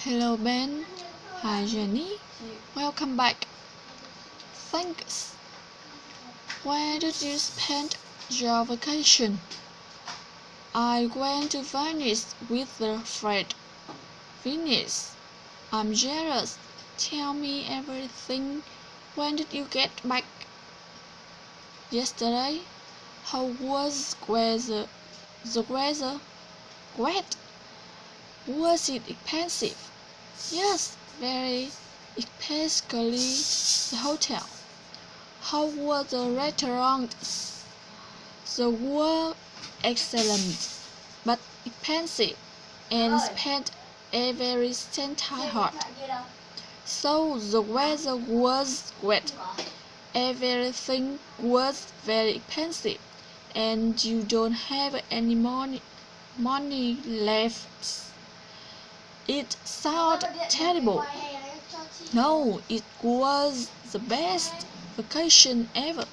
Hello Ben. Hi Jenny. Welcome back. Thanks. Where did you spend your vacation? I went to Venice with a friend. Venice. I'm jealous. Tell me everything. When did you get back? Yesterday. How was the weather? Great. Was it expensive? Yes, very especially the hotel. How were the restaurants? They were excellent, but expensive, and spent a very hot. So the weather was wet. Everything was very expensive, and you don't have any money left. It sounded terrible. No, it was the best vacation ever.